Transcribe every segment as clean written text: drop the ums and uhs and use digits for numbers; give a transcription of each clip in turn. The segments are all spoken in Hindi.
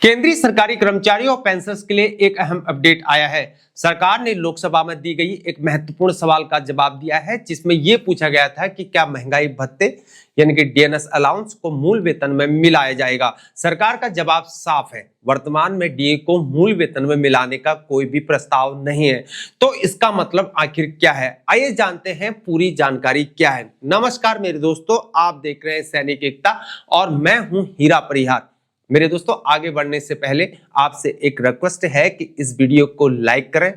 केंद्रीय सरकारी कर्मचारियों और पेंशनर्स के लिए एक अहम अपडेट आया है। सरकार ने लोकसभा में दी गई एक महत्वपूर्ण सवाल का जवाब दिया है, जिसमें यह पूछा गया था कि क्या महंगाई भत्ते यानी कि डीएनएस अलाउंस को मूल वेतन में मिलाया जाएगा। सरकार का जवाब साफ है, वर्तमान में डीए को मूल वेतन में मिलाने का कोई भी प्रस्ताव नहीं है। तो इसका मतलब आखिर क्या है, आइए जानते हैं पूरी जानकारी क्या है। नमस्कार मेरे दोस्तों, आप देख रहे हैं सैनिक एकता और मैं हूं हीरा परिहार। मेरे दोस्तों, आगे बढ़ने से पहले आपसे एक रिक्वेस्ट है कि इस वीडियो को लाइक करें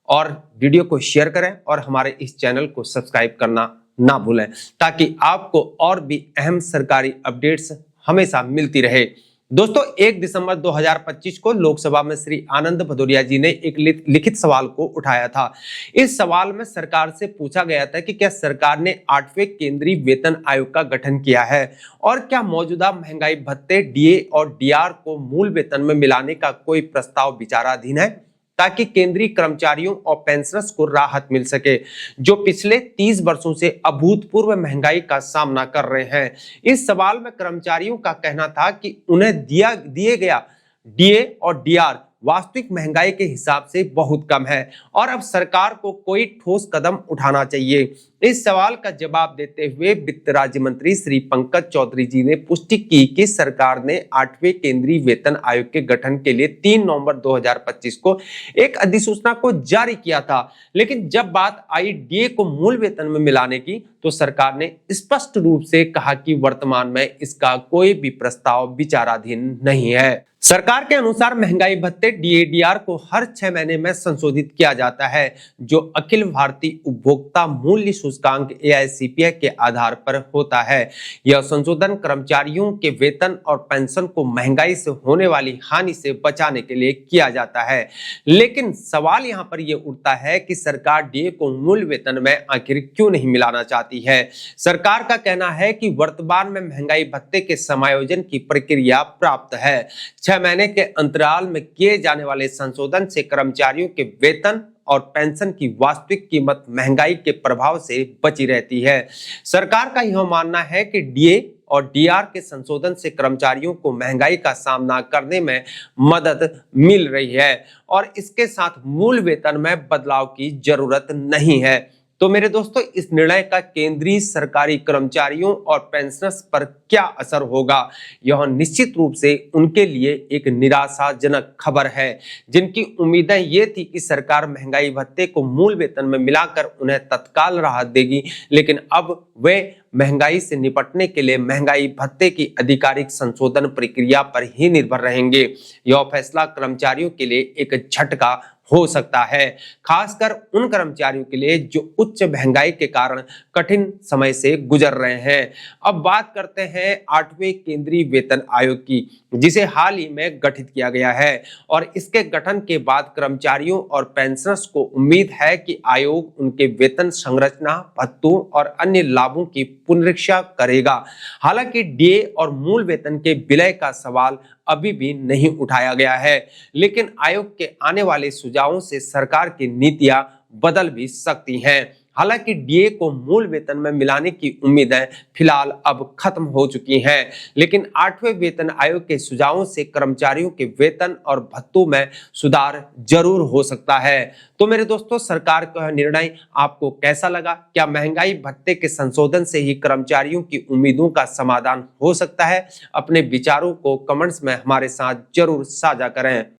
और वीडियो को शेयर करें और हमारे इस चैनल को सब्सक्राइब करना ना भूलें, ताकि आपको और भी अहम सरकारी अपडेट्स हमेशा मिलती रहे। दोस्तों, 1 दिसंबर 2025 को लोकसभा में श्री आनंद भदौरिया जी ने एक लिखित सवाल को उठाया था। इस सवाल में सरकार से पूछा गया था कि क्या सरकार ने 8वें केंद्रीय वेतन आयोग का गठन किया है और क्या मौजूदा महंगाई भत्ते डीए और डीआर को मूल वेतन में मिलाने का कोई प्रस्ताव विचाराधीन है, ताकि केंद्रीय कर्मचारियों और पेंशनर्स को राहत मिल सके, जो पिछले 30 वर्षों से अभूतपूर्व महंगाई का सामना कर रहे हैं। इस सवाल में कर्मचारियों का कहना था कि उन्हें दिए गया डीए और डीआर वास्तविक महंगाई के हिसाब से बहुत कम है और अब सरकार को कोई ठोस कदम उठाना चाहिए। इस सवाल का जवाब देते हुए वित्त राज्य मंत्री श्री पंकज चौधरी जी ने पुष्टि की कि सरकार ने 8वें केंद्रीय वेतन आयोग के गठन के लिए 3 नवंबर 2025 को एक अधिसूचना को जारी किया था, लेकिन जब बात आई डीए को मूल वेतन में मिलाने की, तो सरकार ने स्पष्ट रूप से कहा कि वर्तमान में इसका कोई भी प्रस्ताव विचाराधीन नहीं है। सरकार के अनुसार महंगाई भत्ते डीएडीआर को हर 6 महीने में संशोधित किया जाता है, जो अखिल भारतीय उपभोक्ता मूल्य सूचकांक AICPI के आधार पर होता है। यह संशोधन कर्मचारियों के वेतन और पेंशन को महंगाई से होने वाली हानि से बचाने के लिए किया जाता है। लेकिन सवाल यहाँ पर यह उठता है कि सरकार डीए को मूल वेतन में आखिर क्यों नहीं मिलाना चाहती है। सरकार का कहना है कि वर्तमान में महंगाई भत्ते के समायोजन की प्रक्रिया प्राप्त है। 6 महीने के अंतराल में किए जाने वाले संशोधन से कर्मचारियों के वेतन और पेंशन की वास्तविक कीमत महंगाई के प्रभाव से बची रहती है। सरकार का यह मानना है कि डीए और डीआर के संशोधन से कर्मचारियों को महंगाई का सामना करने में मदद मिल रही है और इसके साथ मूल वेतन में बदलाव की जरूरत नहीं है। तो मेरे दोस्तों, इस निर्णय का केंद्रीय सरकारी कर्मचारियों और पेंशनर्स पर क्या असर होगा, यह निश्चित रूप से उनके लिए एक निराशाजनक खबर है, जिनकी उम्मीदें ये थी कि सरकार महंगाई भत्ते को मूल वेतन में मिलाकर उन्हें तत्काल राहत देगी, लेकिन अब वे महंगाई से निपटने के लिए महंगाई भत्ते की आधिकारिक संशोधन प्रक्रिया पर ही निर्भर रहेंगे। यह फैसला कर्मचारियों के लिए एक झटका हो सकता है, खासकर उन कर्मचारियों के लिए जो उच्च महंगाई के कारण कठिन समय से गुजर रहे हैं। अब बात करते हैं 8वें केंद्रीय वेतन आयोग की, जिसे हाल ही में गठित किया गया है और इसके गठन के बाद कर्मचारियों और पेंशनर्स को उम्मीद है कि आयोग उनके वेतन संरचना, भत्तों और अन्य लाभों की पुनरीक्षा करेगा। हालांकि डीए और मूल वेतन के विलय का सवाल अभी भी नहीं उठाया गया है, लेकिन आयोग के आने वाले सुझावों से सरकार की नीतियां बदल भी सकती हैं। हालांकि डीए को मूल वेतन में मिलाने की उम्मीदें फिलहाल अब खत्म हो चुकी हैं, लेकिन 8वें वेतन आयोग के सुझावों से कर्मचारियों के वेतन और भत्तों में सुधार जरूर हो सकता है। तो मेरे दोस्तों, सरकार का निर्णय आपको कैसा लगा? क्या महंगाई भत्ते के संशोधन से ही कर्मचारियों की उम्मीदों का समाधान हो सकता है? अपने विचारों को कमेंट्स में हमारे साथ जरूर साझा करें।